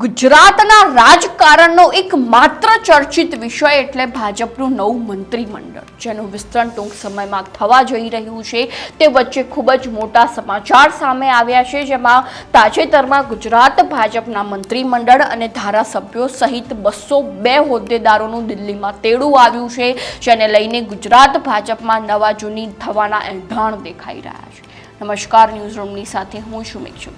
ગુજરાતના રાજકારણનો એક માત્ર ચર્ચિત વિષય એટલે ભાજપનું નવું મંત્રીમંડળ, જેનું વિસ્તરણ ટૂંક સમયમાં થવા જઈ રહ્યું છે। તે વચ્ચે ખૂબ જ મોટા સમાચાર સામે આવ્યા છે, જેમાં તાજેતરમાં ગુજરાત ભાજપના મંત્રીમંડળ અને ધારાસભ્યો સહિત 202 હોદ્દેદારોનું દિલ્હીમાં તેડું આવ્યું છે, જેને લઈને ગુજરાત ભાજપમાં નવા જૂની થવાના એંધાણ દેખાઈ રહ્યા છે। નમસ્કાર, ન્યૂઝ રૂમની સાથે હું છું મેઘ।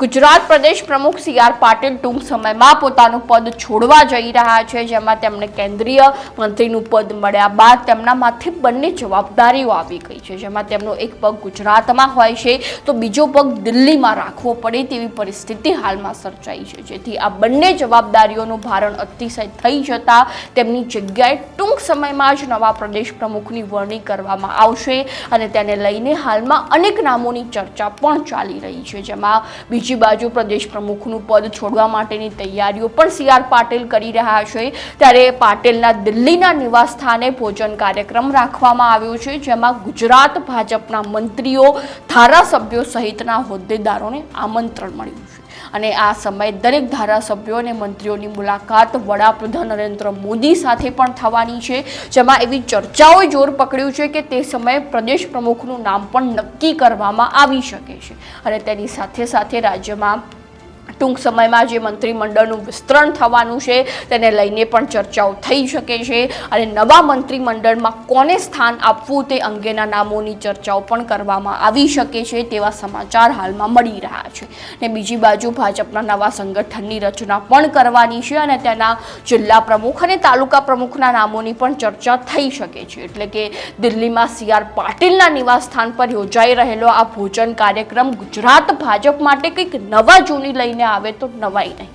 ગુજરાત પ્રદેશ પ્રમુખ સી.આર. પાટીલ ટૂંક સમયમાં પોતાનું પદ છોડવા જઈ રહ્યા છે, જેમાં તેમને કેન્દ્રીય મંત્રીનું પદ મળ્યા બાદ તેમના માથે બંને જવાબદારીઓ આવી ગઈ છે, જેમાં તેમનો એક પગ ગુજરાતમાં હોય છે તો બીજો પગ દિલ્હીમાં રાખવો પડે તેવી પરિસ્થિતિ હાલમાં સર્જાઈ છે, જેથી આ બંને જવાબદારીઓનું ભારણ અતિશય થઈ જતા તેમની જગ્યાએ ટૂંક સમયમાં જ નવા પ્રદેશ પ્રમુખની વરણી કરવામાં આવશે અને તેને લઈને હાલમાં અનેક નામોની ચર્ચા પણ ચાલી રહી છે, જેમાં બીજી બાજુ પ્રદેશ પ્રમુખનું પદ છોડવા માટેની તૈયારીઓ પણ સી.આર. પાટીલ કરી રહ્યા છે। ત્યારે પાટીલના દિલ્હીના નિવાસ સ્થાને ભોજન કાર્યક્રમ રાખવામાં આવ્યો છે, જેમાં ગુજરાત ભાજપના મંત્રીઓ, ધારાસભ્યો સહિતના હોદ્દેદારોને આમંત્રણ મળ્યું છે અને આ સમયે દરેક ધારાસભ્યો અને મંત્રીઓની મુલાકાત વડાપ્રધાન નરેન્દ્ર મોદી સાથે પણ થવાની છે, જેમાં એવી ચર્ચાઓએ જોર પકડ્યું છે કે તે સમયે પ્રદેશ પ્રમુખનું નામ પણ નક્કી કરવામાં આવી શકે છે અને તેની સાથે સાથે રાજ્યમાં ટૂંક સમયમાં જે મંત્રીમંડળનું વિસ્તરણ થવાનું છે તેને લઈને પણ ચર્ચાઓ થઈ શકે છે અને નવા મંત્રીમંડળમાં કોને સ્થાન આપવું તે અંગેના નામોની ચર્ચાઓ પણ કરવામાં આવી શકે છે તેવા સમાચાર હાલમાં મળી રહ્યા છે। ને બીજી બાજુ ભાજપના નવા સંગઠનની રચના પણ કરવાની છે અને તેના જિલ્લા પ્રમુખ અને તાલુકા પ્રમુખના નામોની પણ ચર્ચા થઈ શકે છે, એટલે કે દિલ્હીમાં સી.આર. પાટીલના નિવાસસ્થાન પર યોજાઈ રહેલો આ ભોજન કાર્યક્રમ ગુજરાત ભાજપ માટે કંઈક નવા જૂની લઈને આવે તો નવાઈ નહીં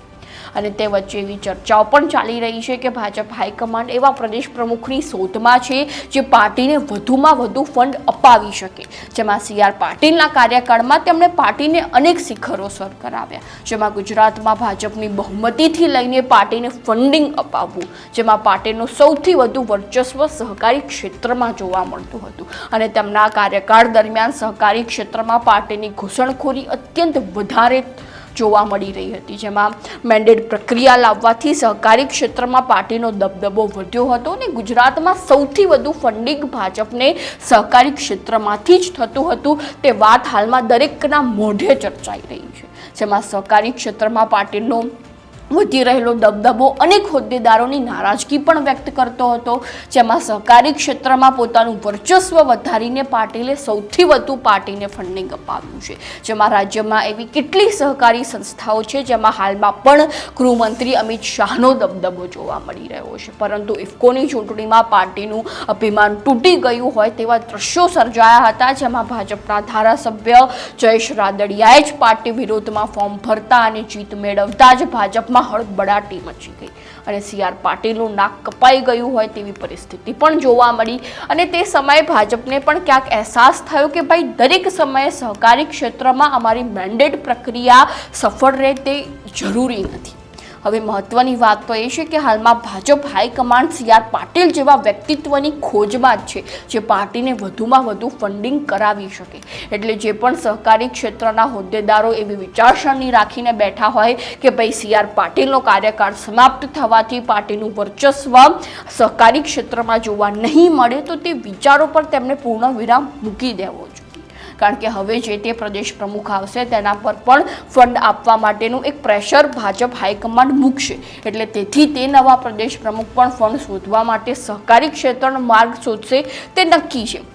અને તે વચ્ચે એવી ચર્ચાઓ પણ ચાલી રહી છે કે ભાજપ હાઈકમાન્ડ એવા પ્રદેશ પ્રમુખની શોધમાં છે જે પાર્ટીને વધુમાં વધુ ફંડ અપાવી શકે, જેમાં સી.આર. પાટીલના કાર્યકાળમાં તેમણે પાર્ટીને અનેક શિખરો સર કરાવ્યા, જેમાં ગુજરાતમાં ભાજપની બહુમતીથી લઈને પાર્ટીને ફંડિંગ અપાવવું, જેમાં પાર્ટીનું સૌથી વધુ વર્ચસ્વ સહકારી ક્ષેત્રમાં જોવા મળતું હતું અને તેમના કાર્યકાળ દરમિયાન સહકારી ક્ષેત્રમાં પાર્ટીની ઘૂસણખોરી અત્યંત વધારે જોવા મળી રહી હતી, જેમાં મેન્ડેટ પ્રક્રિયા લાવવાથી સહકારી ક્ષેત્રમાં પાર્ટીનો દબદબો વધ્યો હતો અને ગુજરાતમાં સૌથી વધુ ફંડિંગ ભાજપને સહકારી ક્ષેત્રમાંથી જ થતું હતું તે વાત હાલમાં દરેકના મોઢે ચર્ચાઈ રહી છે, જેમાં સહકારી ક્ષેત્રમાં પાર્ટીનો વધી રહેલો દબદબો અનેક હોદ્દેદારોની નારાજગી પણ વ્યક્ત કરતો હતો, જેમાં સહકારી ક્ષેત્રમાં પોતાનું વર્ચસ્વ વધારીને પાટીલે સૌથી વધુ પાર્ટીને ફંડિંગ અપાવ્યું છે, જેમાં રાજ્યમાં એવી કેટલી સહકારી સંસ્થાઓ છે જેમાં હાલમાં પણ ગૃહમંત્રી અમિત શાહનો દબદબો જોવા મળી રહ્યો છે, પરંતુ ઇફકોની ચૂંટણીમાં પાર્ટીનું અભિમાન તૂટી ગયું હોય તેવા દ્રશ્યો સર્જાયા હતા, જેમાં ભાજપના ધારાસભ્ય જયેશ રાદડિયાએ જ પાર્ટી વિરોધમાં ફોર્મ ભરતા અને જીત મેળવતા જ ભાજપમાં હળબડાટી મચી ગઈ અને સી.આર. પાટીલનું નાક કપાઈ ગયું હોય તેવી પરિસ્થિતિ પણ જોવા મળી અને તે સમયે ભાજપને પણ ક્યાંક અહેસાસ થયો કે ભાઈ દરેક સમયે સહકારી ક્ષેત્રમાં અમારી મેન્ડેટ પ્રક્રિયા સફળ રહે તે જરૂરી નથી। હવે મહત્વની વાત તો એ છે કે હાલમાં ભાજપ હાઈકમાન્ડ સી.આર. પાટીલ જેવા વ્યક્તિત્વની ખોજમાં જ છે જે પાર્ટીને વધુમાં વધુ ફંડિંગ કરાવી શકે, એટલે જે પણ સહકારી ક્ષેત્રના હોદ્દેદારો એવી વિચારસરણી રાખીને બેઠા હોય કે ભાઈ સી.આર. પાટીલનો કાર્યકાળ સમાપ્ત થવાથી પાર્ટીનું વર્ચસ્વ સહકારી ક્ષેત્રમાં જોવા નહીં મળે તો તે વિચારો પર તેમને પૂર્ણ વિરામ મૂકી દેવો જોઈએ, કારણ કે હવે જે તે પ્રદેશ પ્રમુખ આવશે તેના પર પણ ફંડ આપવા માટેનું એક પ્રેશર ભાજપ હાઈકમાન્ડ મૂકશે, એટલે તેથી તે નવા પ્રદેશ પ્રમુખ પણ ફંડ શોધવા માટે સહકારી ક્ષેત્રનો માર્ગ શોધશે તે નક્કી છે।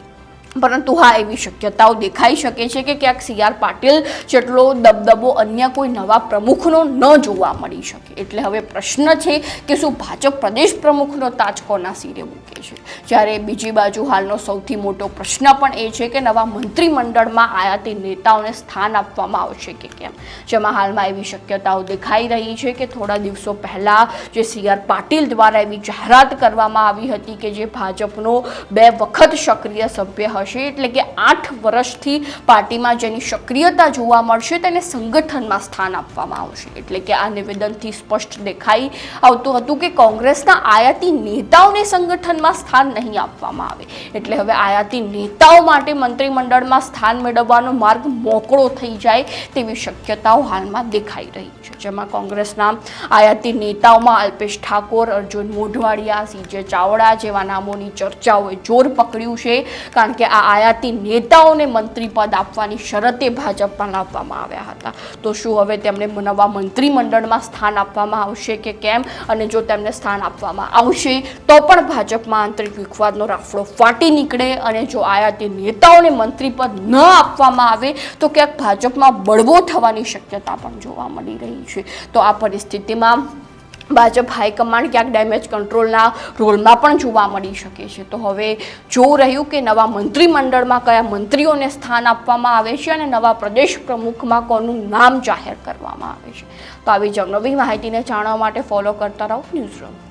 પરંતુ હા, એવી શક્યતાઓ દેખાઈ શકે છે કે ક્યાંક સી.આર. પાટીલ જેટલો દબદબો અન્ય કોઈ નવા પ્રમુખનો ન જોવા મળી શકે, એટલે હવે પ્રશ્ન છે કે શું ભાજપ પ્રદેશ પ્રમુખનો તાજ કોના સિરે મૂકે છે, જ્યારે બીજી બાજુ હાલનો સૌથી મોટો પ્રશ્ન પણ એ છે કે નવા મંત્રીમંડળમાં આયાતી નેતાઓને સ્થાન આપવામાં આવશે કે કેમ, જેમાં હાલમાં એવી શક્યતાઓ દેખાઈ રહી છે કે થોડા દિવસો પહેલા જે સી.આર. પાટીલ દ્વારા એવી જાહેરાત કરવામાં આવી હતી કે જે ભાજપનો 2 વખત સક્રિય સભ્ય હશે થશે, એટલે કે 8 વર્ષથી પાર્ટીમાં જેની સક્રિયતા જોવા મળશે તેને સંગઠનમાં સ્થાન આપવામાં આવશે. એટલે કે આ નિવેદનથી સ્પષ્ટ દેખાઈ આવતું હતું કે કોંગ્રેસના આયાતી નેતાઓને સંગઠનમાં સ્થાન નહીં આપવામાં આવે. એટલે હવે આયાતી નેતાઓ માટે મંત્રીમંડળમાં સ્થાન મેળવવાનો માર્ગ મોકળો થઈ જાય તેવી શક્યતાઓ હાલમાં દેખાઈ રહી છે, જેમાં કોંગ્રેસના આયાતી નેતાઓમાં અલ્પેશ ઠાકોર, અર્જુન મોઢવાડિયા, CJ ચાવડા જેવા નામોની ચર્ચાઓએ જોર પકડ્યું છે, કારણ કે આ આયાતી નેતાઓને મંત્રી પદ આપવાની શરતે ભાજપમાં લાવવામાં આવ્યા હતા. તો શું હવે તેમને નવા મંત્રીમંડળમાં સ્થાન આપવામાં આવશે કે કેમ? અને જો તેમને સ્થાન આપવામાં આવશે તો પણ ભાજપમાં આંતરિક વિખવાદનો રાફડો ફાટી નીકળે, અને જો આયાતી નેતાઓને મંત્રી પદ ન આપવામાં આવે તો ક્યાંક ભાજપમાં બળવો થવાની શક્યતા પણ જોવા મળી રહી છે. તો આ પરિસ્થિતિમાં ભાજપ હાઈકમાન્ડ ક્યાંક ડેમેજ કંટ્રોલના રોલમાં પણ જોવા મળી શકે છે. તો હવે જોવું રહ્યું કે નવા મંત્રીમંડળમાં કયા મંત્રીઓને સ્થાન આપવામાં આવે છે અને નવા પ્રદેશ પ્રમુખમાં કોનું નામ જાહેર કરવામાં આવે છે. તો આવી જ નવી માહિતીને જાણવા માટે ફોલો કરતા રહો ન્યૂઝરૂમ.